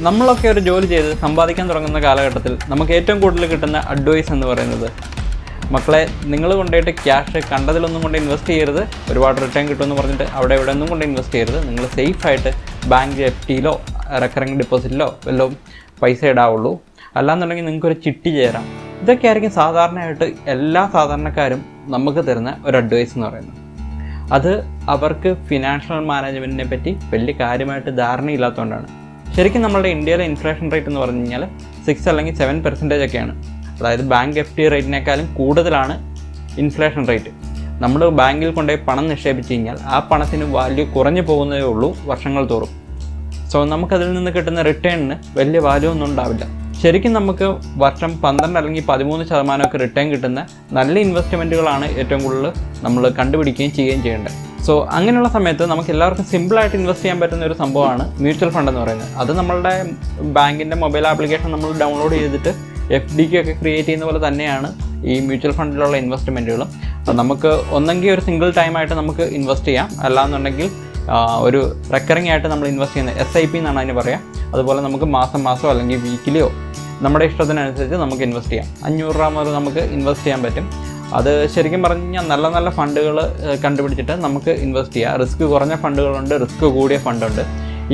നമ്മളൊക്കെ ഒരു ജോലി ചെയ്ത് സമ്പാദിക്കാൻ തുടങ്ങുന്ന കാലഘട്ടത്തിൽ നമുക്ക് ഏറ്റവും കൂടുതൽ കിട്ടുന്ന അഡ്വൈസ് എന്ന് പറയുന്നത്, മക്കളെ നിങ്ങൾ കൊണ്ടുപോയിട്ട് ക്യാഷ് കണ്ടതിലൊന്നും കൊണ്ട് ഇൻവെസ്റ്റ് ചെയ്യരുത്, ഒരുപാട് റിട്ടേൺ കിട്ടുമെന്ന് പറഞ്ഞിട്ട് അവിടെ ഇവിടെ ഒന്നും കൊണ്ട് ഇൻവെസ്റ്റ് ചെയ്യരുത്. നിങ്ങൾ സേഫായിട്ട് ബാങ്ക് FDയിലോ റെക്കറിങ് ഡെപ്പോസിറ്റിലോ വല്ലതും പൈസ ഇടാവുള്ളൂ. അല്ലാന്നുണ്ടെങ്കിൽ നിങ്ങൾക്കൊരു ചിട്ടി ചേരാം. ഇതൊക്കെ ആയിരിക്കും സാധാരണയായിട്ട് എല്ലാ സാധാരണക്കാരും നമുക്ക് തരുന്ന ഒരു അഡ്വൈസ് എന്ന് പറയുന്നത്. അത് അവർക്ക് ഫിനാൻഷ്യൽ മാനേജ്മെൻറ്റിനെ പറ്റി വലിയ കാര്യമായിട്ട് ധാരണയില്ലാത്തതുകൊണ്ടാണ്. ശരിക്കും നമ്മളുടെ ഇന്ത്യയിലെ ഇൻഫ്ലേഷൻ റേറ്റ് എന്ന് പറഞ്ഞു കഴിഞ്ഞാൽ 6 അല്ലെങ്കിൽ 7% ഒക്കെയാണ്. അതായത് ബാങ്ക് FD റേറ്റിനേക്കാളും കൂടുതലാണ് ഇൻഫ്ലേഷൻ റേറ്റ്. നമ്മൾ ബാങ്കിൽ കൊണ്ടുപോയി പണം നിക്ഷേപിച്ച് കഴിഞ്ഞാൽ ആ പണത്തിന് വാല്യൂ കുറഞ്ഞു പോകുന്നതേ ഉള്ളൂ വർഷങ്ങൾ തോറും. സോ നമുക്കതിൽ നിന്ന് കിട്ടുന്ന റിട്ടേണിന് വലിയ വാല്യൂ ഒന്നും ഉണ്ടാവില്ല. ശരിക്കും നമുക്ക് വർഷം 12 അല്ലെങ്കിൽ 13% റിട്ടേൺ കിട്ടുന്ന നല്ല ഇൻവെസ്റ്റ്മെൻറ്റുകളാണ് ഏറ്റവും കൂടുതൽ നമ്മൾ കണ്ടുപിടിക്കുകയും ചെയ്യുകയും ചെയ്യേണ്ടത്. സോ അങ്ങനെയുള്ള സമയത്ത് നമുക്ക് എല്ലാവർക്കും സിമ്പിളായിട്ട് ഇൻവെസ്റ്റ് ചെയ്യാൻ പറ്റുന്ന ഒരു സംഭവമാണ് മ്യൂച്വൽ ഫണ്ട് എന്ന് പറയുന്നത്. അത് നമ്മളുടെ ബാങ്കിൻ്റെ മൊബൈൽ ആപ്ലിക്കേഷൻ നമ്മൾ ഡൗൺലോഡ് ചെയ്തിട്ട് FDക്കൊക്കെ ക്രിയേറ്റ് ചെയ്യുന്ന പോലെ തന്നെയാണ് ഈ മ്യൂച്വൽ ഫണ്ടിലുള്ള ഇൻവെസ്റ്റ്മെൻറ്റുകളും. നമുക്ക് ഒന്നെങ്കിൽ ഒരു സിംഗിൾ ടൈമായിട്ട് നമുക്ക് ഇൻവെസ്റ്റ് ചെയ്യാം, അല്ലാന്നുണ്ടെങ്കിൽ ഒരു റെക്കറിംഗ് ആയിട്ട് നമ്മൾ ഇൻവെസ്റ്റ് ചെയ്യുന്നത് SIP എന്നാണ് അതിന് പറയാം. അതുപോലെ നമുക്ക് മാസമോ അല്ലെങ്കിൽ വീക്കിലിയോ നമ്മുടെ ഇഷ്ടത്തിനനുസരിച്ച് നമുക്ക് ഇൻവെസ്റ്റ് ചെയ്യാം. 500 രൂപ മുതൽ നമുക്ക് ഇൻവെസ്റ്റ് ചെയ്യാൻ പറ്റും. അത് ശരിക്കും പറഞ്ഞു കഴിഞ്ഞാൽ നല്ല നല്ല ഫണ്ടുകൾ കണ്ടുപിടിച്ചിട്ട് നമുക്ക് ഇൻവെസ്റ്റ് ചെയ്യാം. റിസ്ക് കുറഞ്ഞ ഫണ്ടുകളുണ്ട്, റിസ്ക് കൂടിയ ഫണ്ടുണ്ട്.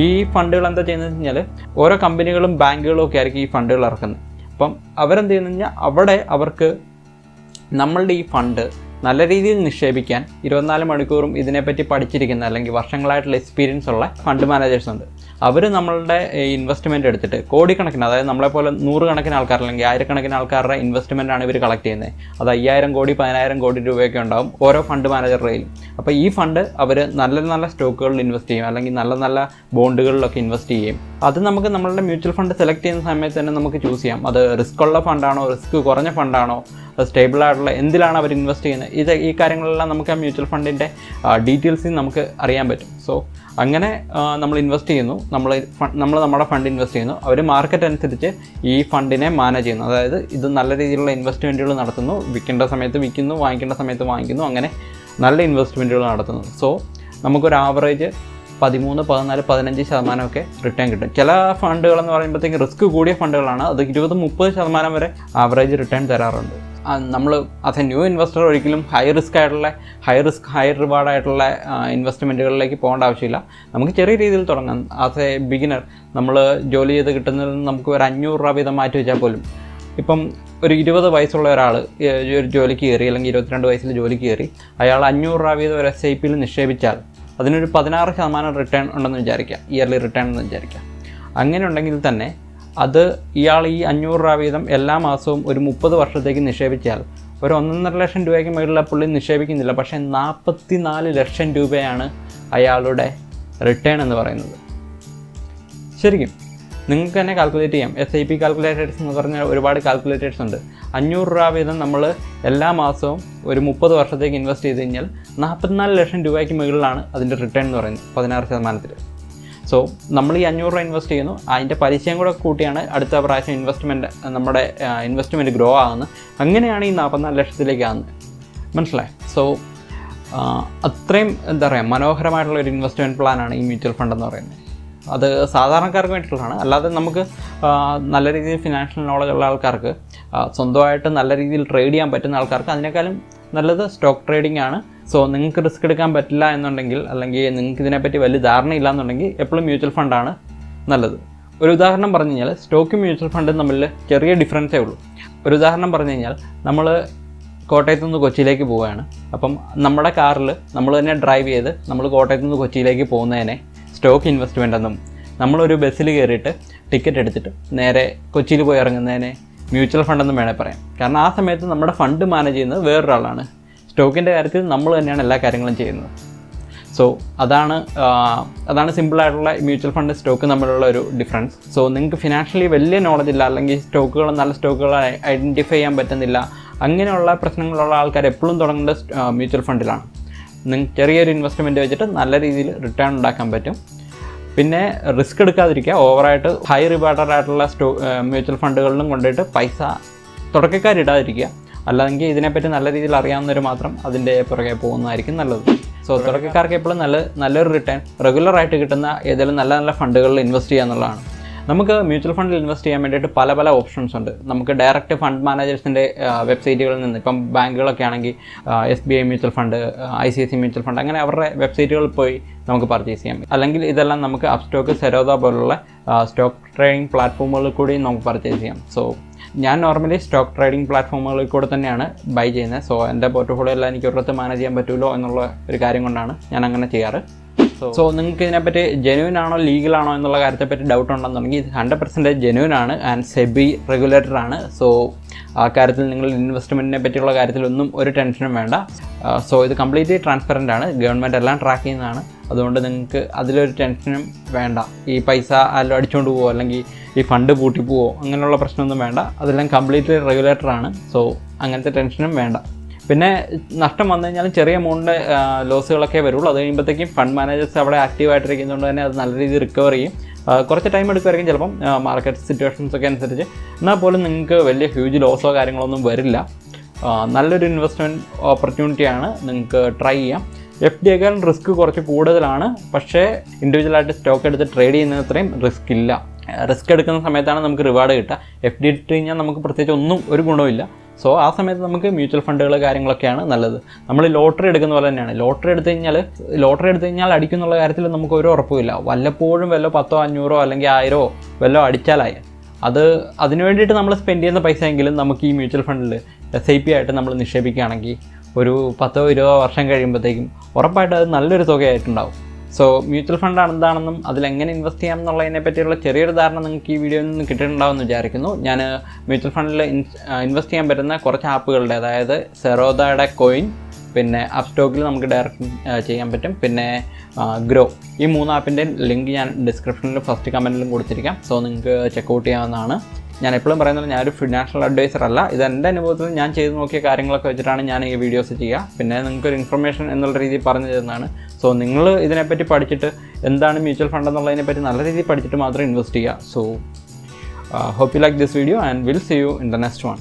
ഈ ഫണ്ടുകൾ എന്താ ചെയ്യുന്നത് വെച്ച് കഴിഞ്ഞാൽ ഓരോ കമ്പനികളും ബാങ്കുകളും ഒക്കെ ആയിരിക്കും ഈ ഫണ്ടുകൾ ഇറക്കുന്നത്. അപ്പം അവരെന്ത് ചെയ്യുന്നു കഴിഞ്ഞാൽ അവിടെ അവർക്ക് നമ്മളുടെ ഈ ഫണ്ട് നല്ല രീതിയിൽ നിക്ഷേപിക്കാൻ 24 മണിക്കൂറും ഇതിനെപ്പറ്റി പഠിച്ചിരിക്കുന്ന അല്ലെങ്കിൽ വർഷങ്ങളായിട്ടുള്ള എക്സ്പീരിയൻസ് ഉള്ള ഫണ്ട് മാനേജേഴ്സ് ഉണ്ട്. അവർ നമ്മളുടെ ഇൻവെസ്റ്റ്മെൻറ്റ് എടുത്തിട്ട് കോടിക്കണക്കിന്, അതായത് നമ്മളെപ്പോലെ 100 കണക്കിന് ആൾക്കാർ അല്ലെങ്കിൽ 1000 കണക്കിന് ആൾക്കാരുടെ ഇൻവെസ്റ്റ്മെൻറ്റാണ് ഇവർ കളക്ട് ചെയ്യുന്നത്. അത് 5000 കോടി 10000 കോടി രൂപയൊക്കെ ഉണ്ടാവും ഓരോ ഫണ്ട് മാനേജറുടെ കയ്യിലും. അപ്പോൾ ഈ ഫണ്ട് അവർ നല്ല നല്ല സ്റ്റോക്കുകളിൽ ഇൻവെസ്റ്റ് ചെയ്യും, അല്ലെങ്കിൽ നല്ല നല്ല ബോണ്ടുകളിലൊക്കെ ഇൻവെസ്റ്റ് ചെയ്യും. അത് നമുക്ക് നമ്മളുടെ മ്യൂച്വൽ ഫണ്ട് സെലക്ട് ചെയ്യുന്ന സമയത്ത് തന്നെ നമുക്ക് ചൂസ് ചെയ്യാം. അത് റിസ്ക് ഉള്ള ഫണ്ടാണോ, റിസ്ക് കുറഞ്ഞ ഫണ്ടാണോ, സ്റ്റേബിൾ ആയിട്ടുള്ള എന്തിലാണ് അവർ ഇൻവെസ്റ്റ് ചെയ്യുന്നത്, ഈ കാര്യങ്ങളെല്ലാം നമുക്ക് ആ മ്യൂച്വൽ ഫണ്ടിൻ്റെ ഡീറ്റെയിൽസിൽ നമുക്ക് അറിയാൻ പറ്റും. സോ അങ്ങനെ നമ്മൾ ഇൻവെസ്റ്റ് ചെയ്യുന്നു, നമ്മൾ നമ്മുടെ ഫണ്ട് ഇൻവെസ്റ്റ് ചെയ്യുന്നു. അവർ മാർക്കറ്റ് അനുസരിച്ച് ഈ ഫണ്ടിനെ മാനേജ് ചെയ്യുന്നു. അതായത് ഇത് നല്ല രീതിയിലുള്ള ഇൻവെസ്റ്റ്മെൻറ്റുകൾ നടത്തുന്നു, വിൽക്കേണ്ട സമയത്ത് വിൽക്കുന്നു, വാങ്ങിക്കേണ്ട സമയത്ത് വാങ്ങിക്കുന്നു, അങ്ങനെ നല്ല ഇൻവെസ്റ്റ്മെൻറ്റുകൾ നടത്തുന്നു. സോ നമുക്കൊരു ആവറേജ് 13, 14, 15% റിട്ടേൺ കിട്ടും. ചില ഫണ്ടുകളെന്ന് പറയുമ്പോഴത്തേക്ക് റിസ്ക് കൂടിയ ഫണ്ടുകളാണ്, അത് 20-30% വരെ ആവറേജ് റിട്ടേൺ തരാറുണ്ട്. നമ്മൾ ആസ് എ ന്യൂ ഇൻവെസ്റ്റർ ഒരിക്കലും ഹൈ റിസ്ക് ഹൈ റിവാർഡായിട്ടുള്ള ഇൻവെസ്റ്റ്മെൻറ്റുകളിലേക്ക് പോകേണ്ട ആവശ്യമില്ല. നമുക്ക് ചെറിയ രീതിയിൽ തുടങ്ങാം. ആസ് എ ബിഗിനർ നമ്മൾ ജോലി ചെയ്ത് കിട്ടുന്നതിൽ നിന്ന് നമുക്ക് ഒരു 500 രൂപ വീതം മാറ്റി വെച്ചാൽ പോലും, ഇപ്പം ഒരു 20 വയസ്സുള്ള ഒരാൾ ഒരു ജോലിക്ക് കയറി, അല്ലെങ്കിൽ 22 വയസ്സിൽ ജോലിക്ക് കയറി, അയാൾ 500 രൂപ വീതം ഒരു SIPയിൽ നിക്ഷേപിച്ചാൽ അതിനൊരു 16% റിട്ടേൺ ഉണ്ടെന്ന് വിചാരിക്കുക, ഇയർലി റിട്ടേൺ എന്ന് വിചാരിക്കുക. അങ്ങനെ ഉണ്ടെങ്കിൽ തന്നെ അത് ഇയാൾ ഈ 500 രൂപ വീതം എല്ലാ മാസവും ഒരു 30 വർഷത്തേക്ക് നിക്ഷേപിച്ചാൽ ഒരു 1.5 ലക്ഷം രൂപയ്ക്ക് മുകളിലുള്ള പുള്ളി നിക്ഷേപിക്കുന്നില്ല, പക്ഷേ 44 ലക്ഷം രൂപയാണ് അയാളുടെ റിട്ടേൺ എന്ന് പറയുന്നത്. ശരിക്കും നിങ്ങൾക്ക് തന്നെ കാൽക്കുലേറ്റ് ചെയ്യാം. SIP കാൽക്കുലേറ്റേഴ്സ് എന്ന് പറഞ്ഞാൽ ഒരുപാട് കാൽക്കുലേറ്റേഴ്സ് ഉണ്ട്. 500 രൂപ വീതം നമ്മൾ എല്ലാ മാസവും ഒരു 30 വർഷത്തേക്ക് ഇൻവെസ്റ്റ് ചെയ്ത് കഴിഞ്ഞാൽ 44 ലക്ഷം രൂപയ്ക്ക് മുകളിലാണ് അതിൻ്റെ റിട്ടേൺ എന്ന് പറയുന്നത് 16%. സോ നമ്മൾ ഈ 500 രൂപ ഇൻവെസ്റ്റ് ചെയ്യുന്നു, അതിൻ്റെ പലിശയും കൂടെ കൂട്ടിയാണ് അടുത്ത പ്രാവശ്യം നമ്മുടെ ഇൻവെസ്റ്റ്മെൻറ്റ് ഗ്രോ ആകുന്നത്. അങ്ങനെയാണ് ഈ 44 ലക്ഷത്തിലേക്ക് ആകുന്നത്. മനസ്സിലായി? സോ അത്രയും എന്താ പറയുക മനോഹരമായിട്ടുള്ള ഒരു ഇൻവെസ്റ്റ്മെൻറ്റ് പ്ലാനാണ് ഈ മ്യൂച്വൽ ഫണ്ട് എന്ന് പറയുന്നത്. അത് സാധാരണക്കാർക്ക് വേണ്ടിയിട്ടുള്ളതാണ്. അല്ലാതെ നമുക്ക് നല്ല രീതിയിൽ ഫിനാൻഷ്യൽ നോളജ് ഉള്ള ആൾക്കാർക്ക്, സ്വന്തമായിട്ട് നല്ല രീതിയിൽ ട്രേഡ് ചെയ്യാൻ പറ്റുന്ന ആൾക്കാർക്ക് അതിനേക്കാളും നല്ലത് സ്റ്റോക്ക് ട്രേഡിംഗ് ആണ്. സോ നിങ്ങൾക്ക് റിസ്ക് എടുക്കാൻ പറ്റില്ല എന്നുണ്ടെങ്കിൽ, അല്ലെങ്കിൽ നിങ്ങൾക്ക് ഇതിനെപ്പറ്റി വലിയ ധാരണയില്ല എന്നുണ്ടെങ്കിൽ എപ്പോഴും മ്യൂച്വൽ ഫണ്ടാണ് നല്ലത്. ഒരു ഉദാഹരണം പറഞ്ഞു കഴിഞ്ഞാൽ സ്റ്റോക്കും മ്യൂച്വൽ ഫണ്ടും തമ്മിൽ ചെറിയ ഡിഫറൻസേ ഉള്ളൂ. ഒരു ഉദാഹരണം പറഞ്ഞു കഴിഞ്ഞാൽ നമ്മൾ കോട്ടയത്തു നിന്ന് കൊച്ചിയിലേക്ക് പോവുകയാണ്. അപ്പം നമ്മുടെ കാറിൽ നമ്മൾ തന്നെ ഡ്രൈവ് ചെയ്ത് നമ്മൾ കോട്ടയത്തു നിന്ന് കൊച്ചിയിലേക്ക് പോകുന്നതിനെ സ്റ്റോക്ക് ഇൻവെസ്റ്റ്മെൻ്റ് എന്നും, നമ്മളൊരു ബസ്സിൽ കയറിയിട്ട് ടിക്കറ്റ് എടുത്തിട്ട് നേരെ കൊച്ചിയിൽ പോയി ഇറങ്ങുന്നതിനെ മ്യൂച്വൽ ഫണ്ടെന്നും വേണേൽ പറയാം. കാരണം ആ സമയത്ത് നമ്മുടെ ഫണ്ട് മാനേജ് ചെയ്യുന്നത് വേറൊരാളാണ്. സ്റ്റോക്കിൻ്റെ കാര്യത്തിൽ നമ്മൾ തന്നെയാണ് എല്ലാ കാര്യങ്ങളും ചെയ്യുന്നത്. സോ അതാണ് സിമ്പിളായിട്ടുള്ള മ്യൂച്വൽ ഫണ്ട് സ്റ്റോക്ക് തമ്മിലുള്ള ഒരു ഡിഫറൻസ്. സോ നിങ്ങൾക്ക് ഫിനാൻഷ്യലി വലിയ നോളജ് ഇല്ല, അല്ലെങ്കിൽ നല്ല സ്റ്റോക്കുകൾ ഐഡൻറ്റിഫൈ ചെയ്യാൻ പറ്റുന്നില്ല, അങ്ങനെയുള്ള പ്രശ്നങ്ങളുള്ള ആൾക്കാർ എപ്പോഴും തുടങ്ങേണ്ടത് മ്യൂച്വൽ ഫണ്ടിലാണ്. നിങ്ങൾക്ക് ചെറിയൊരു ഇൻവെസ്റ്റ്മെൻറ്റ് വെച്ചിട്ട് നല്ല രീതിയിൽ റിട്ടേൺ ഉണ്ടാക്കാൻ പറ്റും. പിന്നെ റിസ്ക് എടുക്കാതിരിക്കുക. ഓവറായിട്ട് ഹൈ റിവാർഡഡ് ആയിട്ടുള്ള മ്യൂച്വൽ ഫണ്ടുകളിലും കൊണ്ടുപോയിട്ട് പൈസ തുടക്കക്കാരിടാതിരിക്കുക. അല്ലെങ്കിൽ ഇതിനെപ്പറ്റി നല്ല രീതിയിൽ അറിയാവുന്നവർ മാത്രം അതിൻ്റെ പുറകെ പോകുന്നതായിരിക്കും നല്ലത്. സോ തുടക്കക്കാർക്ക് എപ്പോഴും നല്ലൊരു റിട്ടേൺ റെഗുലറായിട്ട് കിട്ടുന്ന ഏതെങ്കിലും നല്ല ഫണ്ടുകളിൽ ഇൻവെസ്റ്റ് ചെയ്യുക എന്നുള്ളതാണ് നമുക്ക് മ്യൂച്വൽ ഫണ്ടിൽ ഇൻവെസ്റ്റ് ചെയ്യാൻ വേണ്ടിയിട്ട് പല പല ഓപ്ഷൻസ് ഉണ്ട്. നമുക്ക് ഡയറക്റ്റ് ഫണ്ട് മാനേജേഴ്സിൻ്റെ വെബ്സൈറ്റുകളിൽ നിന്ന്, ഇപ്പം ബാങ്കുകളൊക്കെ ആണെങ്കിൽ SBI mutual fund, ICICI mutual fund, അങ്ങനെ അവരുടെ വെബ്സൈറ്റുകളിൽ പോയി നമുക്ക് പർച്ചേസ് ചെയ്യാം. അല്ലെങ്കിൽ ഇതെല്ലാം നമുക്ക് അപ്സ്റ്റോക്ക്, സെരോദ പോലുള്ള സ്റ്റോക്ക് ട്രേഡിംഗ് പ്ലാറ്റ്ഫോമുകളിൽ കൂടി നമുക്ക് പർച്ചേസ് ചെയ്യാം. സോ ഞാൻ നോർമലി സ്റ്റോക്ക് ട്രേഡിംഗ് പ്ലാറ്റ്ഫോമുകളിൽ കൂടെ തന്നെയാണ് ബൈ ചെയ്യുന്നത്. സോ എൻ്റെ പോർട്ട്ഫോളിയോ എല്ലാം എനിക്ക് ഒരിടത്ത് മാനേജ് ചെയ്യാൻ പറ്റുമല്ലോ എന്നുള്ള ഒരു കാര്യം കൊണ്ടാണ് ഞാൻ അങ്ങനെ ചെയ്യാറ്. സോ നിങ്ങൾക്ക് ഇതിനെപ്പറ്റി ജെന്യൂൻ ആണോ ലീഗലാണോ എന്നുള്ള കാര്യത്തെപ്പറ്റി ഡൗട്ട് ഉണ്ടെന്നുണ്ടെങ്കിൽ ഇത് 100% ജെന്യൂൻ ആണ് ആൻഡ് സെബി റെഗുലേറ്റഡ് ആണ്. സോ ആ കാര്യത്തിൽ നിങ്ങൾ ഇൻവെസ്റ്റ്മെൻറ്റിനെ പറ്റിയുള്ള കാര്യത്തിലൊന്നും ഒരു ടെൻഷനും വേണ്ട. സോ ഇത് കംപ്ലീറ്റ്ലി ട്രാൻസ്പെറൻ്റ് ആണ്, ഗവൺമെൻറ് എല്ലാം ട്രാക്ക് ചെയ്യുന്നതാണ്. അതുകൊണ്ട് നിങ്ങൾക്ക് അതിലൊരു ടെൻഷനും വേണ്ട. ഈ പൈസ ആരും അടിച്ചുകൊണ്ട് പോവോ അല്ലെങ്കിൽ ഈ ഫണ്ട് പൂട്ടിപ്പോവോ അങ്ങനെയുള്ള പ്രശ്നമൊന്നും വേണ്ട. അതെല്ലാം കംപ്ലീറ്റ്ലി റെഗുലേറ്റഡ് ആണ്. സോ അങ്ങനത്തെ ടെൻഷനും വേണ്ട. പിന്നെ നഷ്ടം വന്നു കഴിഞ്ഞാലും ചെറിയ എമൗണ്ടിൻ്റെ ലോസുകളൊക്കെ വരുള്ളൂ. അത് കഴിയുമ്പോഴത്തേക്കും ഫണ്ട് മാനേജേഴ്സ് അവിടെ ആക്റ്റീവായിട്ടിരിക്കുന്നതുകൊണ്ട് തന്നെ അത് നല്ല രീതിയിൽ റിക്കവർ ചെയ്യും. കുറച്ച് ടൈം എടുക്കുമായിരിക്കും ചിലപ്പം മാർക്കറ്റ് സിറ്റുവേഷൻസ് ഒക്കെ അനുസരിച്ച്. എന്നാൽ പോലും നിങ്ങൾക്ക് വലിയ ഹ്യൂജ് ലോസോ കാര്യങ്ങളൊന്നും വരില്ല. നല്ലൊരു ഇൻവെസ്റ്റ്മെൻറ്റ് ഓപ്പർച്യൂണിറ്റിയാണ്, നിങ്ങൾക്ക് ട്രൈ ചെയ്യാം. FD റിസ്ക് കുറച്ച് കൂടുതലാണ്, പക്ഷേ ഇൻഡിവിജ്വലായിട്ട് സ്റ്റോക്ക് എടുത്ത് ട്രേഡ് ചെയ്യുന്നതിന് അത്രയും റിസ്ക് ഇല്ല. റിസ്ക് എടുക്കുന്ന സമയത്താണ് നമുക്ക് റിവാർഡ് കിട്ടുക. FD ഇട്ട് കഴിഞ്ഞാൽ നമുക്ക് പ്രത്യേകിച്ച് ഒരു ഗുണമില്ല. സോ ആ സമയത്ത് നമുക്ക് മ്യൂച്വൽ ഫണ്ടുകൾ കാര്യങ്ങളൊക്കെയാണ് നല്ലത്. നമ്മൾ ലോട്ടറി എടുക്കുന്ന പോലെ തന്നെയാണ്. ലോട്ടറി എടുത്തു കഴിഞ്ഞാൽ അടിക്കുന്നുള്ള കാര്യത്തിൽ നമുക്ക് ഒരു ഉറപ്പുമില്ല. വല്ലപ്പോഴും വല്ല 10, 500 അല്ലെങ്കിൽ 1000 വല്ലോ അടിച്ചാലായി. അതിന് വേണ്ടിയിട്ട് നമ്മൾ സ്പെൻഡ് ചെയ്യുന്ന പൈസ എങ്കിലും നമുക്ക് ഈ മ്യൂച്വൽ ഫണ്ടിൽ SIP ആയിട്ട് നമ്മൾ നിക്ഷേപിക്കുകയാണെങ്കിൽ ഒരു 10 or 20 വർഷം കഴിയുമ്പോഴത്തേക്കും ഉറപ്പായിട്ട് അത് നല്ലൊരു തുകയായിട്ടുണ്ടാവും. സോ മ്യൂച്വൽ ഫണ്ട് എന്താണെന്നും അതിലെങ്ങനെ ഇൻവെസ്റ്റ് ചെയ്യാം എന്നുള്ളതിനെ പറ്റിയുള്ള ചെറിയൊരു ധാരണ നിങ്ങൾക്ക് ഈ വീഡിയോയിൽ നിന്ന് കിട്ടിയിട്ടുണ്ടാവുമെന്ന് വിചാരിക്കുന്നു. ഞാൻ മ്യൂച്വൽ ഫണ്ടിൽ ഇൻവെസ്റ്റ് ചെയ്യാൻ പറ്റുന്ന കുറച്ച് ആപ്പുകളുടെ, അതായത് സെറോദയുടെ കോയിൻ, പിന്നെ അപ്സ്റ്റോക്കിൽ നമുക്ക് ഡയറക്റ്റ് ചെയ്യാൻ പറ്റും, പിന്നെ ഗ്രോ, ഈ 3 ആപ്പിൻ്റെ ലിങ്ക് ഞാൻ ഡിസ്ക്രിപ്ഷനിലും ഫസ്റ്റ് കമൻറ്റിലും കൊടുത്തിരിക്കാം. സോ നിങ്ങൾക്ക് ചെക്കൗട്ട് ചെയ്യാവുന്നതാണ്. ഞാൻ എപ്പോഴും പറയുന്നത് ഞാനൊരു ഫിനാൻഷ്യൽ അഡ്വൈസർ അല്ല. ഇത് എൻ്റെ അനുഭവത്തിൽ ഞാൻ ചെയ്ത് നോക്കിയ കാര്യങ്ങളൊക്കെ വെച്ചിട്ടാണ് ഞാൻ ഈ വീഡിയോസ് ചെയ്യുക. പിന്നെ നിങ്ങൾക്കൊരു ഇൻഫർമേഷൻ എന്നുള്ള രീതിയിൽ പറഞ്ഞു തരുന്നതാണ്. സോ നിങ്ങൾ ഇതിനെപ്പറ്റി പഠിച്ചിട്ട് എന്താണ് മ്യൂച്വൽ ഫണ്ട് എന്നുള്ളതിനെപ്പറ്റി നല്ല രീതിയിൽ പഠിച്ചിട്ട് മാത്രം ഇൻവെസ്റ്റ് ചെയ്യുക. So hope you like this video and we'll see you in the next one.